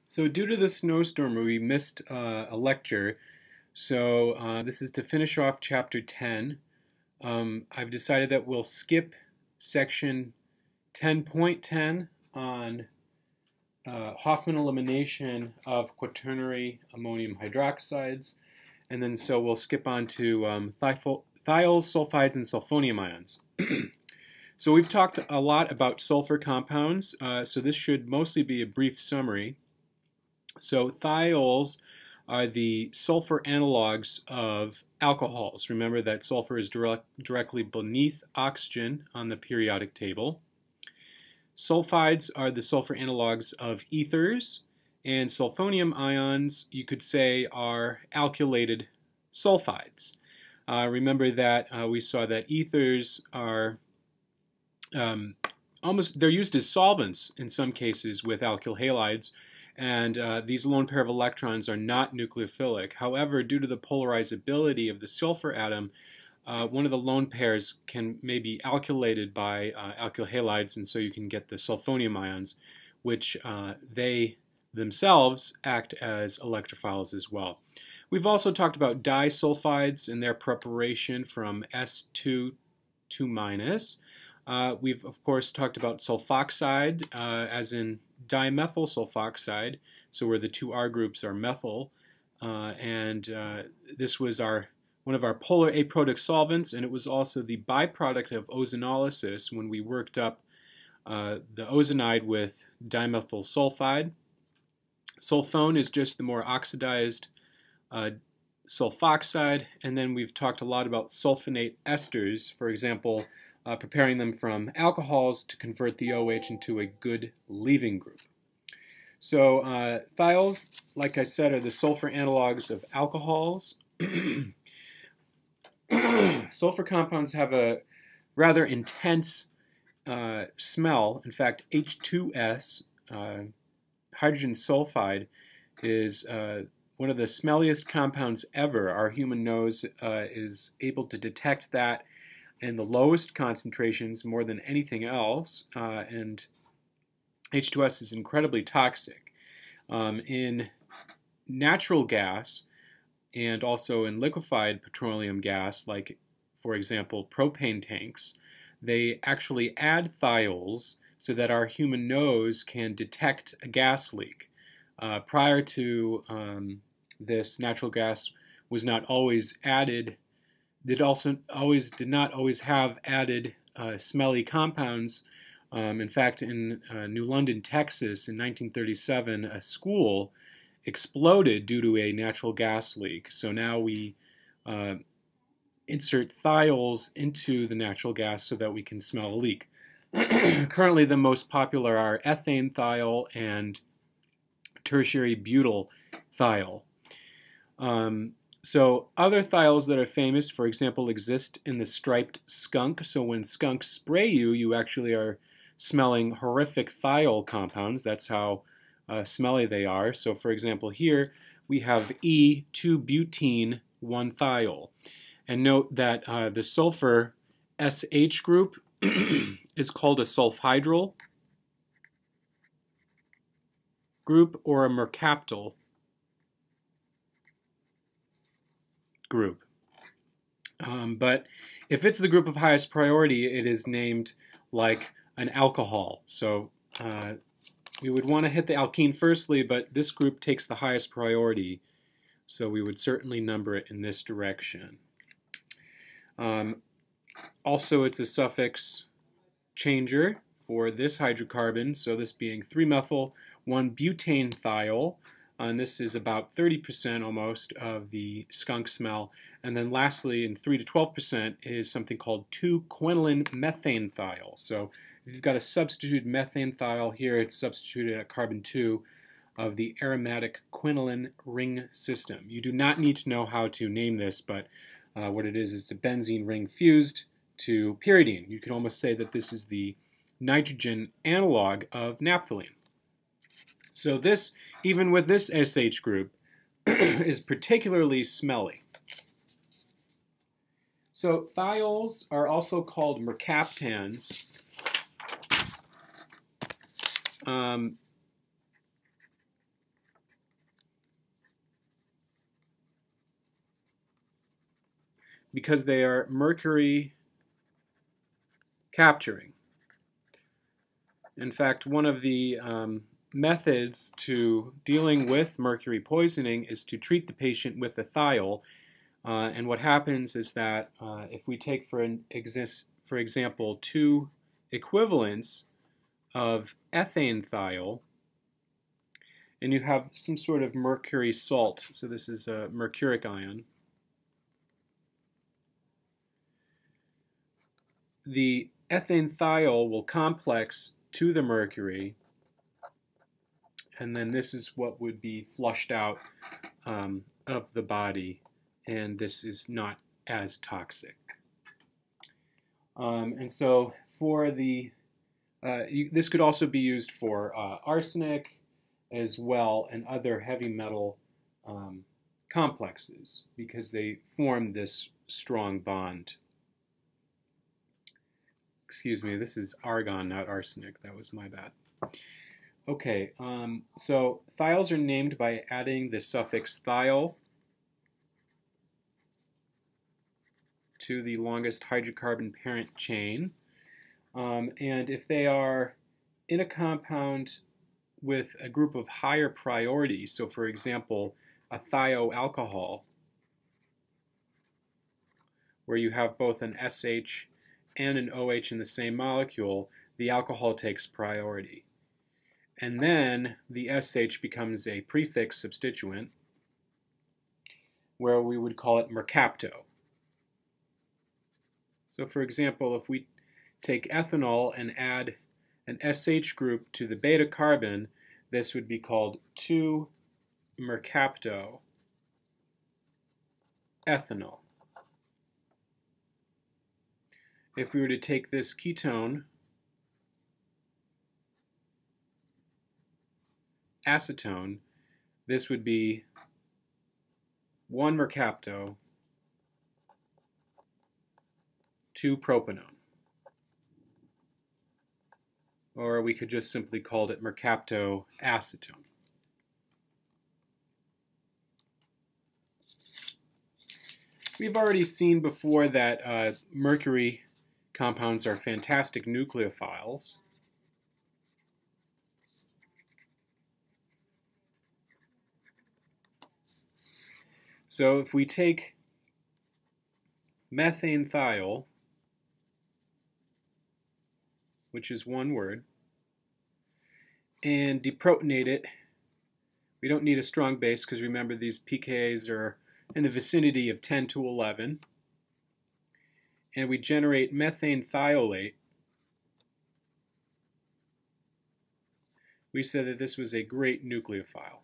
So due to the snowstorm, we missed a lecture. So this is to finish off chapter 10. I've decided that we'll skip section 10.10 on Hoffman elimination of quaternary ammonium hydroxides. And then so we'll skip on to thiols, sulfides, and sulfonium ions. So we've talked a lot about sulfur compounds, so this should mostly be a brief summary. So thiols are the sulfur analogs of alcohols. Remember that sulfur is directly beneath oxygen on the periodic table. Sulfides are the sulfur analogs of ethers, and sulfonium ions, you could say, are alkylated sulfides. Remember that we saw that ethers are they're used as solvents in some cases with alkyl halides, and these lone pair of electrons are not nucleophilic. However, due to the polarizability of the sulfur atom, one of the lone pairs can maybe alkylated by alkyl halides, and so you can get the sulfonium ions, which they themselves act as electrophiles as well. We've also talked about disulfides and their preparation from S2 2-. We've, of course, talked about sulfoxide, as in dimethyl sulfoxide, so where the two R groups are methyl, and this was one of our polar aprotic solvents, and it was also the byproduct of ozonolysis when we worked up the ozonide with dimethyl sulfide. Sulfone is just the more oxidized sulfoxide, and then we've talked a lot about sulfonate esters, for example, preparing them from alcohols to convert the OH into a good leaving group. So thiols, like I said, are the sulfur analogs of alcohols. Sulfur compounds have a rather intense smell. In fact, H2S, hydrogen sulfide, is one of the smelliest compounds ever. Our human nose is able to detect that in the lowest concentrations more than anything else, and H2S is incredibly toxic. In natural gas and also in liquefied petroleum gas, like for example propane tanks, they actually add thiols so that our human nose can detect a gas leak. Prior to this, natural gas was not always added did not always have added smelly compounds. In fact, in New London, Texas, in 1937, a school exploded due to a natural gas leak. So now we insert thiols into the natural gas so that we can smell a leak. Currently, the most popular are ethane thiol and tertiary butyl thiol. So other thiols that are famous, for example, exist in the striped skunk. So when skunks spray you, you actually are smelling horrific thiol compounds. That's how smelly they are. So for example, here we have E2-butene-1-thiol. And note that the sulfur SH group is called a sulfhydryl group or a mercaptal group. But if it's the group of highest priority, it is named like an alcohol. So we would want to hit the alkene firstly, but this group takes the highest priority, so we would certainly number it in this direction. Also, it's a suffix changer for this hydrocarbon, so this being 3-methyl-1-butane thiol. And this is about 30% almost of the skunk smell. And then lastly, in 3 to 12% is something called 2-quinoline methane thiol. So if you've got a substituted methane thiol here, it's substituted at carbon 2 of the aromatic quinoline ring system. You do not need to know how to name this, but what it is a benzene ring fused to pyridine. You can almost say that this is the nitrogen analog of naphthalene. So this, even with this SH group, is particularly smelly. So thiols are also called mercaptans. because they are mercury capturing. In fact, one of the methods to dealing with mercury poisoning is to treat the patient with a thiol. And what happens is that if we take, for example, 2 equivalents of ethane thiol, and you have some sort of mercury salt, so this is a mercuric ion, the ethane thiol will complex to the mercury, and then this is what would be flushed out of the body, and this is not as toxic. And so for the, this could also be used for arsenic as well and other heavy metal complexes because they form this strong bond. Excuse me, this is argon, not arsenic. That was my bad. Okay, so thiols are named by adding the suffix thiol to the longest hydrocarbon parent chain. And if they are in a compound with a group of higher priority, so for example, a thioalcohol, where you have both an SH and an OH in the same molecule, the alcohol takes priority. And then the SH becomes a prefix substituent, where we would call it mercapto. So for example, if we take ethanol and add an SH group to the beta carbon, this would be called 2-mercapto ethanol. If we were to take this ketone, acetone, this would be 1-mercapto 2-propanone. Or we could just simply call it mercapto acetone. We've already seen before that mercury compounds are fantastic nucleophiles. So if we take methane thiol, which is one word, and deprotonate it, we don't need a strong base because remember these pKa's are in the vicinity of 10 to 11. And we generate methane thiolate. We said that this was a great nucleophile.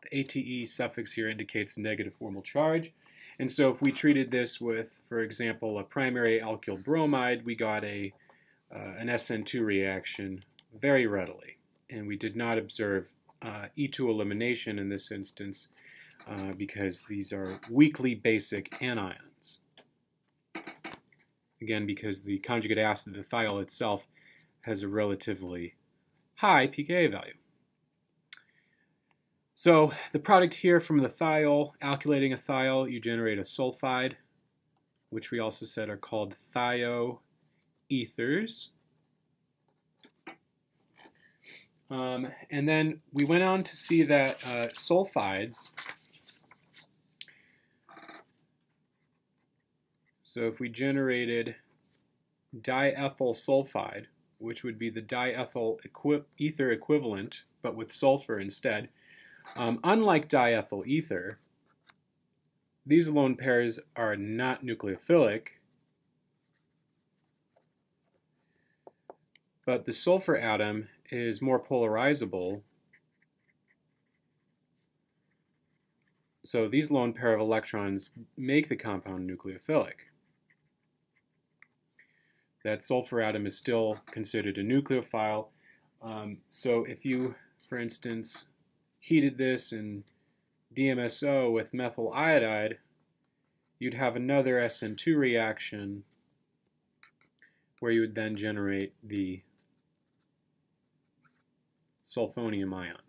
The ATE suffix here indicates a negative formal charge. And so if we treated this with, for example, a primary alkyl bromide, we got an SN2 reaction very readily. And we did not observe E2 elimination in this instance because these are weakly basic anions. Again, because the conjugate acid, the thiol itself, has a relatively high pKa value. So the product here from the thiol, alkylating a thiol, you generate a sulfide, which we also said are called thioethers. And then we went on to see that sulfides, so if we generated diethyl sulfide, which would be the diethyl ether equivalent, but with sulfur instead, unlike diethyl ether, these lone pairs are not nucleophilic, but the sulfur atom is more polarizable. So these lone pair of electrons make the compound nucleophilic. That sulfur atom is still considered a nucleophile. So if you, for instance, heated this in DMSO with methyl iodide, you'd have another SN2 reaction where you would then generate the sulfonium ion.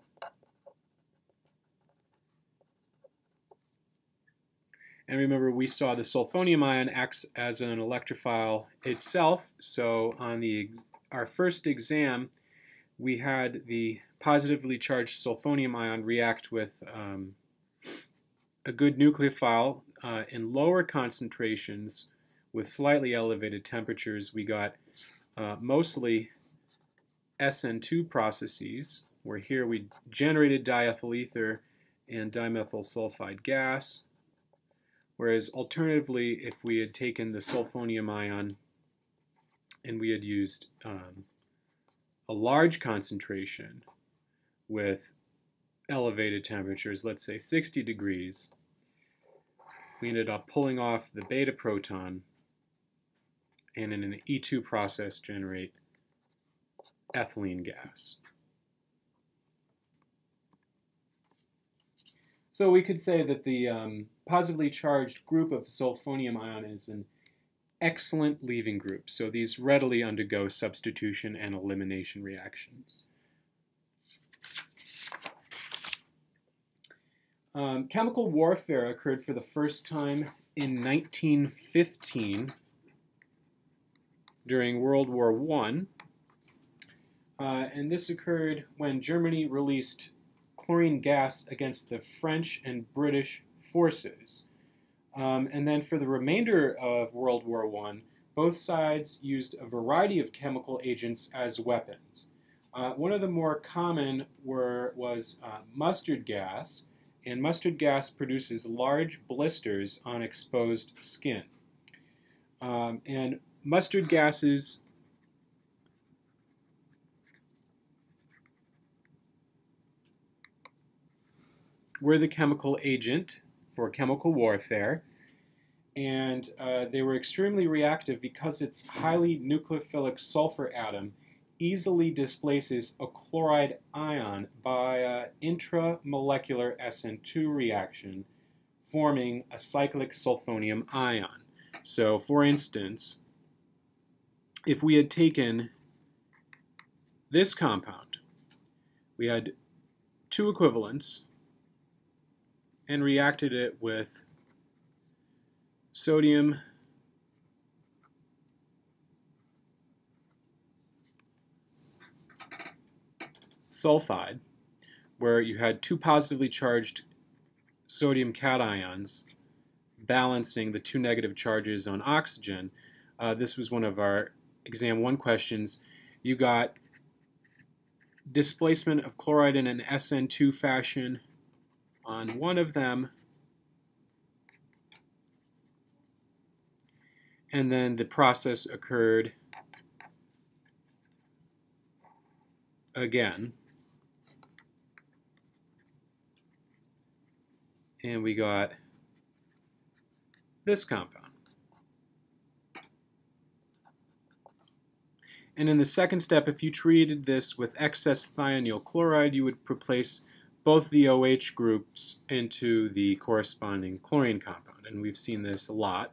And remember, we saw the sulfonium ion acts as an electrophile itself. So on our first exam, we had the positively charged sulfonium ion react with a good nucleophile in lower concentrations with slightly elevated temperatures. We got mostly SN2 processes, where here we generated diethyl ether and dimethyl sulfide gas, whereas alternatively, if we had taken the sulfonium ion and we had used a large concentration with elevated temperatures, let's say 60 degrees, we ended up pulling off the beta proton and in an E2 process generate ethylene gas. So we could say that the positively charged group of sulfonium ion is an excellent leaving group. So these readily undergo substitution and elimination reactions. Chemical warfare occurred for the first time in 1915 during World War I. And this occurred when Germany released chlorine gas against the French and British forces. And then for the remainder of World War I, both sides used a variety of chemical agents as weapons. One of the more common was mustard gas, and mustard gas produces large blisters on exposed skin. And mustard gases were the chemical agent for chemical warfare, and they were extremely reactive because its highly nucleophilic sulfur atom easily displaces a chloride ion by intramolecular SN2 reaction, forming a cyclic sulfonium ion. So, for instance, if we had taken this compound, we had two equivalents, and reacted it with sodium sulfide, where you had two positively charged sodium cations balancing the two negative charges on oxygen. This was one of our exam 1 questions. You got displacement of chloride in an SN2 fashion on one of them, and then the process occurred again, and we got this compound. And in the second step, if you treated this with excess thionyl chloride, you would replace both the OH groups into the corresponding chlorine compound. And we've seen this a lot.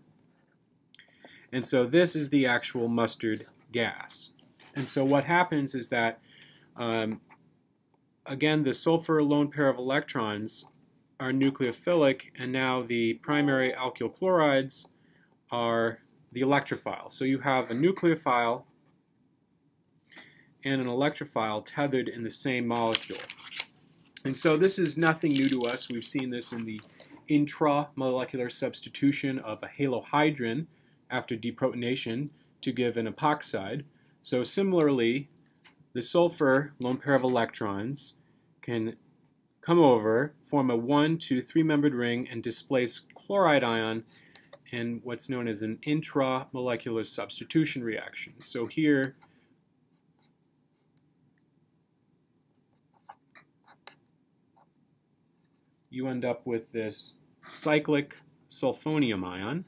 And so this is the actual mustard gas. And so what happens is that, again, the sulfur lone pair of electrons are nucleophilic, and now the primary alkyl chlorides are the electrophile. So you have a nucleophile and an electrophile tethered in the same molecule. And so this is nothing new to us. We've seen this in the intramolecular substitution of a halohydrin after deprotonation to give an epoxide. So similarly, the sulfur lone pair of electrons can come over, form a 1 to 3-membered ring, and displace chloride ion in what's known as an intramolecular substitution reaction. So here, you end up with this cyclic sulfonium ion.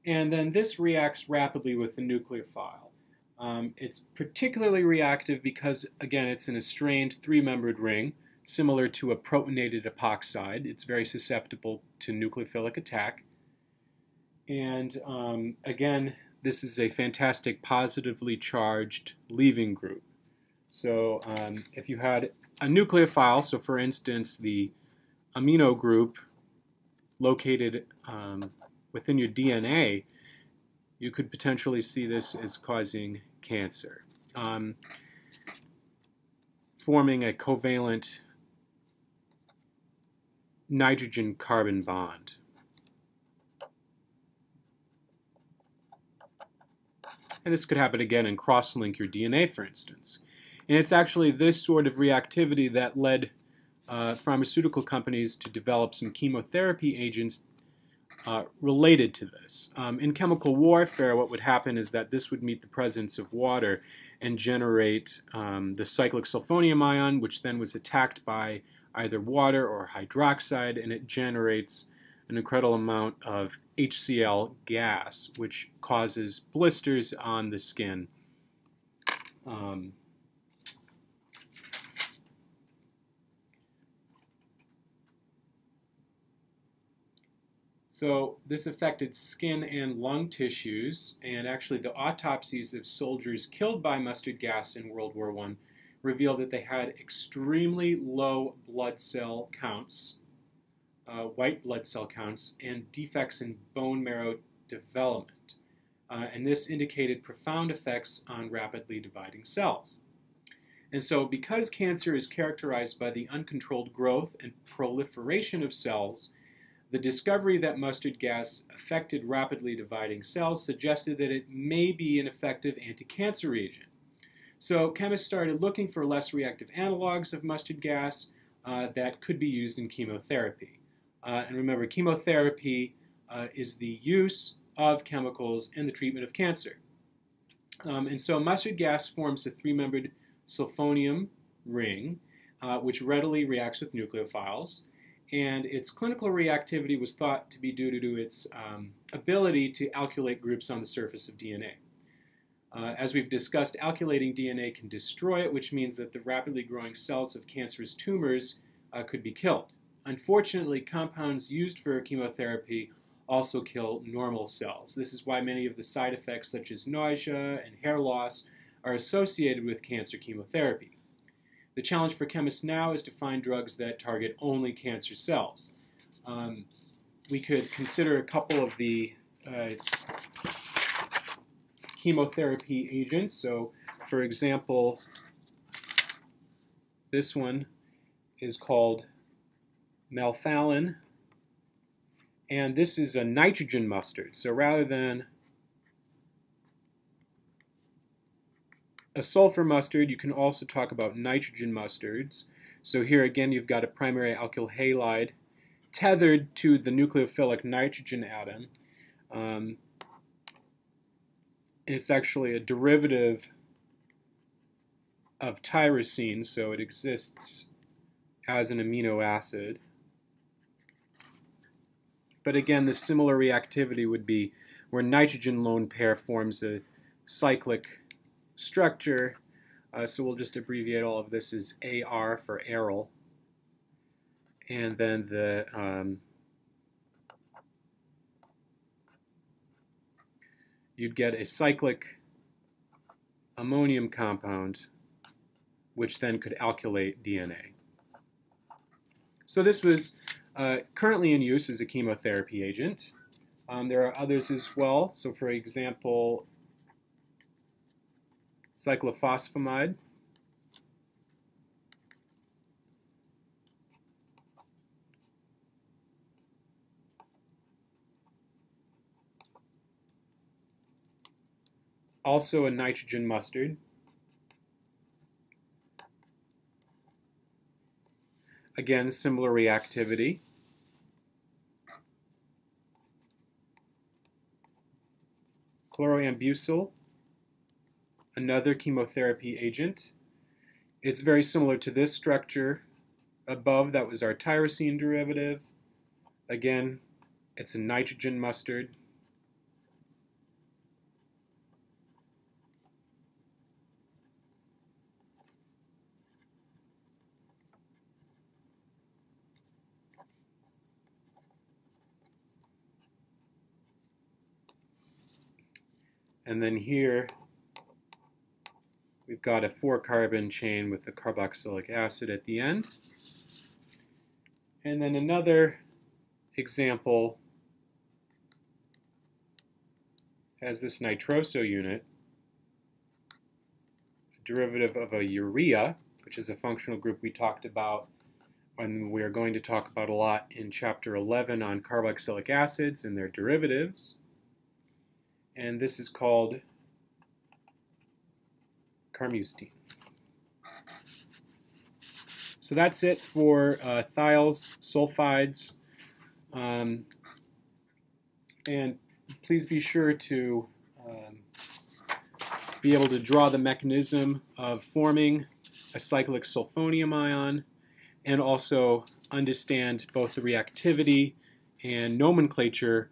And then this reacts rapidly with the nucleophile. It's particularly reactive because, again, it's an strained 3-membered ring, similar to a protonated epoxide. It's very susceptible to nucleophilic attack. And again, this is a fantastic positively charged leaving group. So if you had a nucleophile, so for instance the amino group located within your DNA, you could potentially see this as causing cancer, forming a covalent nitrogen-carbon bond. And this could happen again and cross-link your DNA, for instance. And it's actually this sort of reactivity that led pharmaceutical companies to develop some chemotherapy agents related to this. In chemical warfare, what would happen is that this would meet the presence of water and generate the cyclic sulfonium ion, which then was attacked by either water or hydroxide, and it generates an incredible amount of HCl gas, which causes blisters on the skin. So this affected skin and lung tissues, and actually the autopsies of soldiers killed by mustard gas in World War I revealed that they had extremely low blood cell counts, white blood cell counts, and defects in bone marrow development. And this indicated profound effects on rapidly dividing cells. And so because cancer is characterized by the uncontrolled growth and proliferation of cells, the discovery that mustard gas affected rapidly dividing cells suggested that it may be an effective anti-cancer agent. So chemists started looking for less reactive analogs of mustard gas that could be used in chemotherapy. And remember, chemotherapy is the use of chemicals in the treatment of cancer. And so mustard gas forms a three-membered sulfonium ring, which readily reacts with nucleophiles. And its clinical reactivity was thought to be due to its ability to alkylate groups on the surface of DNA. As we've discussed, alkylating DNA can destroy it, which means that the rapidly growing cells of cancerous tumors could be killed. Unfortunately, compounds used for chemotherapy also kill normal cells. This is why many of the side effects, such as nausea and hair loss, are associated with cancer chemotherapy. The challenge for chemists now is to find drugs that target only cancer cells. We could consider a couple of the chemotherapy agents. So, for example, this one is called melphalan, and this is a nitrogen mustard. So rather than a sulfur mustard, you can also talk about nitrogen mustards. So here again, you've got a primary alkyl halide tethered to the nucleophilic nitrogen atom. It's actually a derivative of tyrosine, so it exists as an amino acid. But again, the similar reactivity would be where nitrogen lone pair forms a cyclic structure, so we'll just abbreviate all of this as AR for aryl, and then the you'd get a cyclic ammonium compound, which then could alkylate DNA. So this was currently in use as a chemotherapy agent. There are others as well. So for example, cyclophosphamide. Also a nitrogen mustard. Again, similar reactivity. Chloroambucil, another chemotherapy agent. It's very similar to this structure above. That was our tyrosine derivative. Again, it's a nitrogen mustard. And then here we've got a 4-carbon chain with the carboxylic acid at the end. And then another example has this nitroso unit, a derivative of a urea, which is a functional group we talked about and we're going to talk about a lot in Chapter 11 on carboxylic acids and their derivatives. And this is called carmustine. So that's it for thiols, sulfides, and please be sure to be able to draw the mechanism of forming a cyclic sulfonium ion and also understand both the reactivity and nomenclature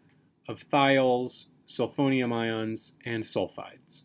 of thiols, sulfonium ions, and sulfides.